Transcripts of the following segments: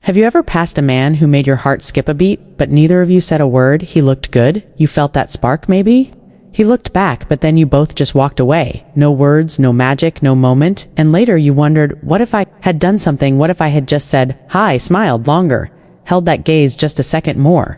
Have you ever passed a man who made your heart skip a beat, but neither of you said a word? He looked good? You felt that spark, maybe? He looked back, but then you both just walked away. No words, no magic, no moment. And later you wondered, what if I had done something? What if I had just said, hi, smiled longer, held that gaze just a second more?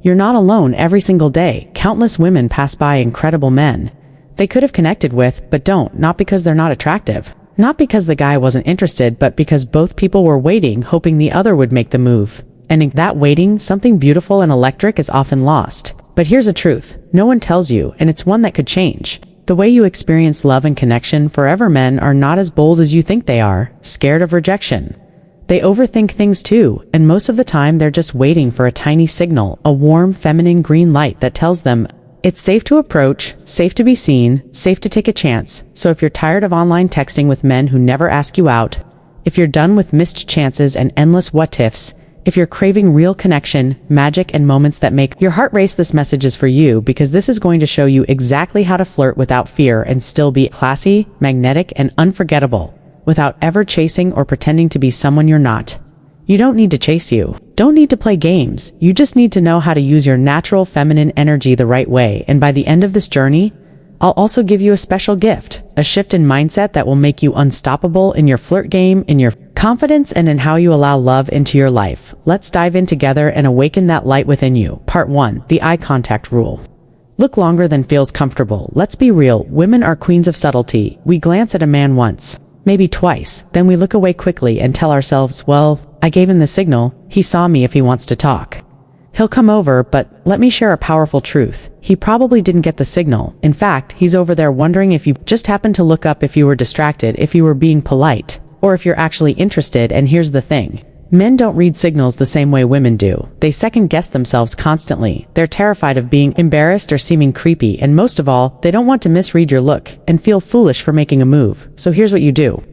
You're not alone. Every single day, countless women pass by incredible men they could have connected with, but don't, not because they're not attractive. Not because the guy wasn't interested, but because both people were waiting, hoping the other would make the move. And in that waiting, something beautiful and electric is often lost. But here's a truth no one tells you, and it's one that could change. The way you experience love and connection forever. Men are not as bold as you think they are, scared of rejection. They overthink things too, and most of the time they're just waiting for a tiny signal, a warm, feminine green light that tells them, it's safe to approach, safe to be seen, safe to take a chance. So if you're tired of online texting with men who never ask you out, if you're done with missed chances and endless what-ifs, if you're craving real connection, magic, and moments that make your heart race, this message is for you, because this is going to show you exactly how to flirt without fear and still be classy, magnetic, and unforgettable, without ever chasing or pretending to be someone you're not. You don't need to chase you. Don't need to play games. You just need to know how to use your natural feminine energy the right way. And by the end of this journey, I'll also give you a special gift, a shift in mindset that will make you unstoppable in your flirt game, in your confidence, and in how you allow love into your life. Let's dive in together and awaken that light within you. Part 1. The eye contact rule. Look longer than feels comfortable. Let's be real. Women are queens of subtlety. We glance at a man once, maybe twice, then we look away quickly and tell ourselves, well, I gave him the signal. He saw me. If he wants to talk, he'll come over. But let me share a powerful truth. He probably didn't get the signal. In fact, he's over there wondering if you just happened to look up, if you were distracted, if you were being polite, or if you're actually interested. And here's the thing. Men don't read signals the same way women do. They second-guess themselves constantly. They're terrified of being embarrassed or seeming creepy. And most of all, they don't want to misread your look and feel foolish for making a move. So here's what you do.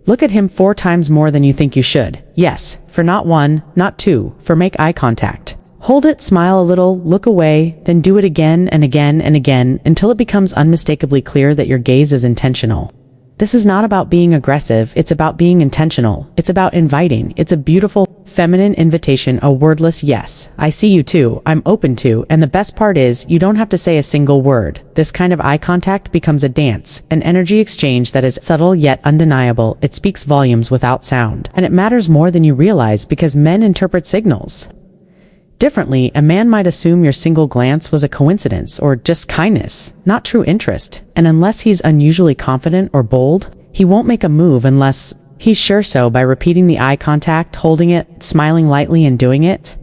Look at him 4 times more than you think you should. Yes, for not 1, not 2, for make eye contact. Hold it, smile a little, look away, then do it again and again and again until it becomes unmistakably clear that your gaze is intentional. This is not about being aggressive, it's about being intentional. It's about inviting. It's a beautiful, feminine invitation, a wordless yes. I see you too, I'm open to, and the best part is, you don't have to say a single word. This kind of eye contact becomes a dance, an energy exchange that is subtle yet undeniable. It speaks volumes without sound. And it matters more than you realize, because men interpret signals differently. A man might assume your single glance was a coincidence or just kindness, not true interest. And unless he's unusually confident or bold, he won't make a move unless he's sure so. By repeating the eye contact, holding it, smiling lightly, and doing it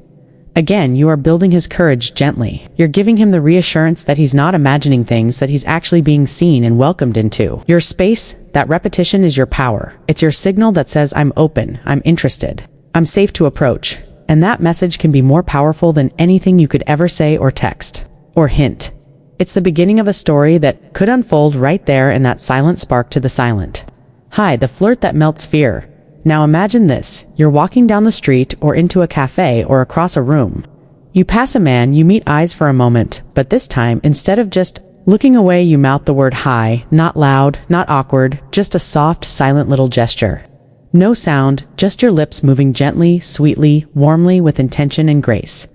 again, you are building his courage gently. You're giving him the reassurance that he's not imagining things, that he's actually being seen and welcomed into your space. That repetition is your power. It's your signal that says, I'm open, I'm interested, I'm safe to approach. And that message can be more powerful than anything you could ever say or text or hint. It's the beginning of a story that could unfold right there in that silent spark to the silent. Hi, the flirt that melts fear. Now imagine this. You're walking down the street or into a cafe or across a room. You pass a man, you meet eyes for a moment, but this time, instead of just looking away, you mouth the word hi, not loud, not awkward, just a soft, silent little gesture. No sound, just your lips moving gently, sweetly, warmly, with intention and grace.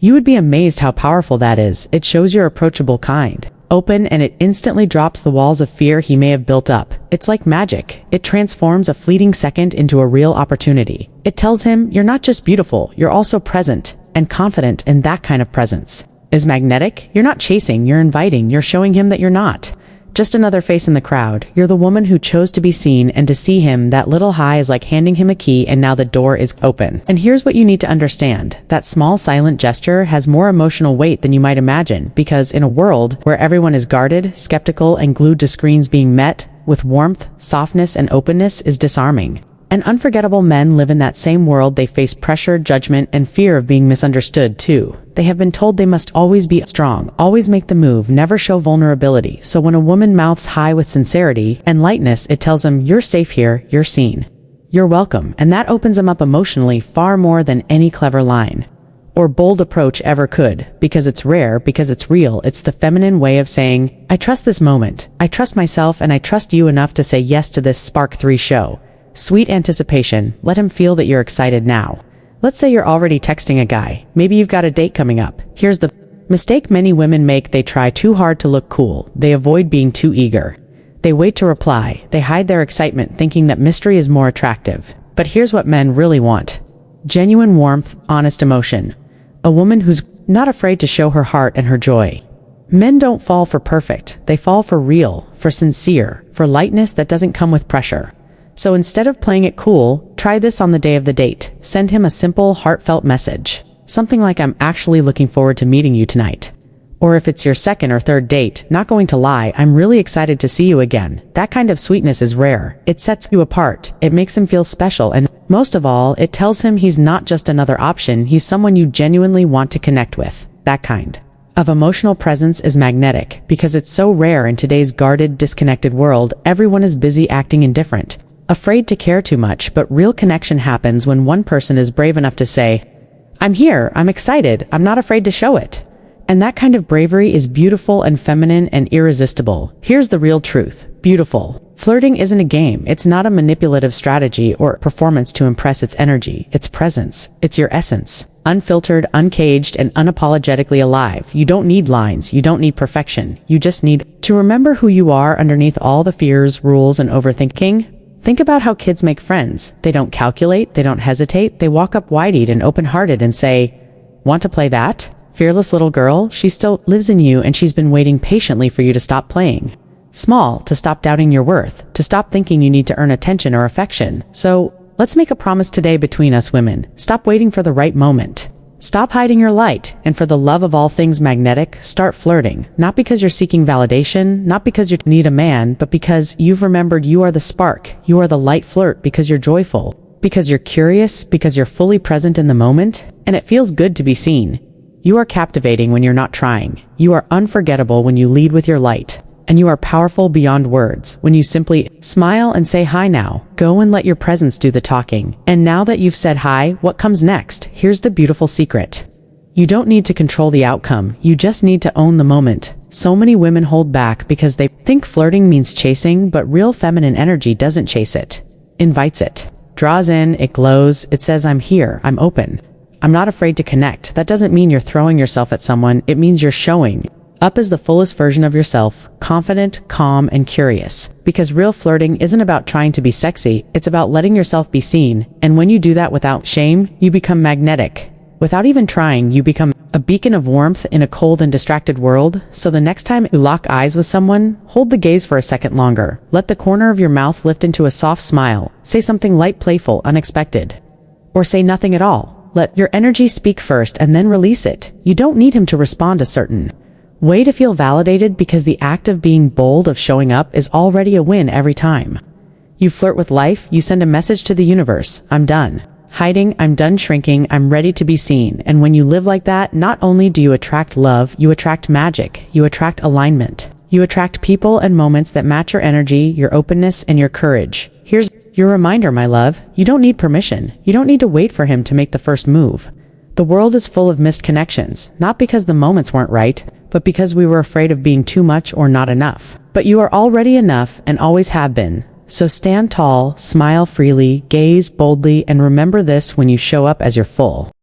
You would be amazed how powerful that is. It shows you're approachable, kind, open, and it instantly drops the walls of fear he may have built up. It's like magic. It transforms a fleeting second into a real opportunity. It tells him, you're not just beautiful, you're also present and confident, and that kind of presence is magnetic. You're not chasing, you're inviting, you're showing him that you're not just another face in the crowd. You're the woman who chose to be seen, and to see him, that little hi is like handing him a key, and now the door is open. And here's what you need to understand. That small silent gesture has more emotional weight than you might imagine, because in a world where everyone is guarded, skeptical, and glued to screens, being met with warmth, softness, and openness is disarming. And unforgettable men live in that same world. They face pressure, judgment, and fear of being misunderstood too. They have been told they must always be strong, always make the move, never show vulnerability. So when a woman mouths hi with sincerity and lightness, it tells them, you're safe here, you're seen, you're welcome. And that opens them up emotionally far more than any clever line or bold approach ever could, because it's rare, because it's real. It's the feminine way of saying, I trust this moment, I trust myself, and I trust you enough to say yes to this Spark 3 show. Sweet anticipation. Let him feel that you're excited now. Let's say you're already texting a guy. Maybe you've got a date coming up. Here's the mistake many women make. They try too hard to look cool. They avoid being too eager. They wait to reply. They hide their excitement, thinking that mystery is more attractive. But here's what men really want. Genuine warmth, honest emotion. A woman who's not afraid to show her heart and her joy. Men don't fall for perfect. They fall for real, for sincere, for lightness that doesn't come with pressure. So instead of playing it cool, try this on the day of the date. Send him a simple, heartfelt message. Something like, I'm actually looking forward to meeting you tonight. Or if it's your second or third date, not going to lie, I'm really excited to see you again. That kind of sweetness is rare. It sets you apart. It makes him feel special, and most of all, it tells him he's not just another option, he's someone you genuinely want to connect with. That kind of emotional presence is magnetic, because it's so rare in today's guarded, disconnected world. Everyone is busy acting indifferent, afraid to care too much, but real connection happens when one person is brave enough to say, I'm here, I'm excited, I'm not afraid to show it. And that kind of bravery is beautiful and feminine and irresistible. Here's the real truth. Beautiful. Flirting isn't a game. It's not a manipulative strategy or performance to impress. Its energy, its presence, it's your essence. Unfiltered, uncaged, and unapologetically alive. You don't need lines. You don't need perfection. You just need to remember who you are underneath all the fears, rules, and overthinking. Think about how kids make friends. They don't calculate. They don't hesitate. They walk up wide-eyed and open-hearted and say, want to play that? Fearless little girl, she still lives in you, and she's been waiting patiently for you to stop playing small, to stop doubting your worth, to stop thinking you need to earn attention or affection. So let's make a promise today between us women. Stop waiting for the right moment. Stop hiding your light, and for the love of all things magnetic, start flirting. Not because you're seeking validation, not because you need a man, but because you've remembered you are the spark. You are the light. Flirt because you're joyful, because you're curious, because you're fully present in the moment, and it feels good to be seen. You are captivating when you're not trying. You are unforgettable when you lead with your light. And you are powerful beyond words when you simply smile and say hi now. Go and let your presence do the talking. And now that you've said hi, what comes next? Here's the beautiful secret. You don't need to control the outcome. You just need to own the moment. So many women hold back because they think flirting means chasing, but real feminine energy doesn't chase it. Invites it. Draws in, it glows, it says, I'm here, I'm open. I'm not afraid to connect. That doesn't mean you're throwing yourself at someone. It means you're showing up as the fullest version of yourself, confident, calm, and curious. Because real flirting isn't about trying to be sexy. It's about letting yourself be seen. And when you do that without shame, you become magnetic. Without even trying, you become a beacon of warmth in a cold and distracted world. So the next time you lock eyes with someone, hold the gaze for a second longer. Let the corner of your mouth lift into a soft smile. Say something light, playful, unexpected. Or say nothing at all. Let your energy speak first and then release it. You don't need him to respond a certain way to feel validated, because the act of being bold, of showing up, is already a win every time. You flirt with life, you send a message to the universe. I'm done hiding, I'm done shrinking, I'm ready to be seen. And when you live like that, not only do you attract love, you attract magic, you attract alignment. You attract people and moments that match your energy, your openness, and your courage. Here's your reminder, my love. You don't need permission. You don't need to wait for him to make the first move. The world is full of missed connections, not because the moments weren't right, but because we were afraid of being too much or not enough. But you are already enough and always have been. So stand tall, smile freely, gaze boldly, and remember this: when you show up as your full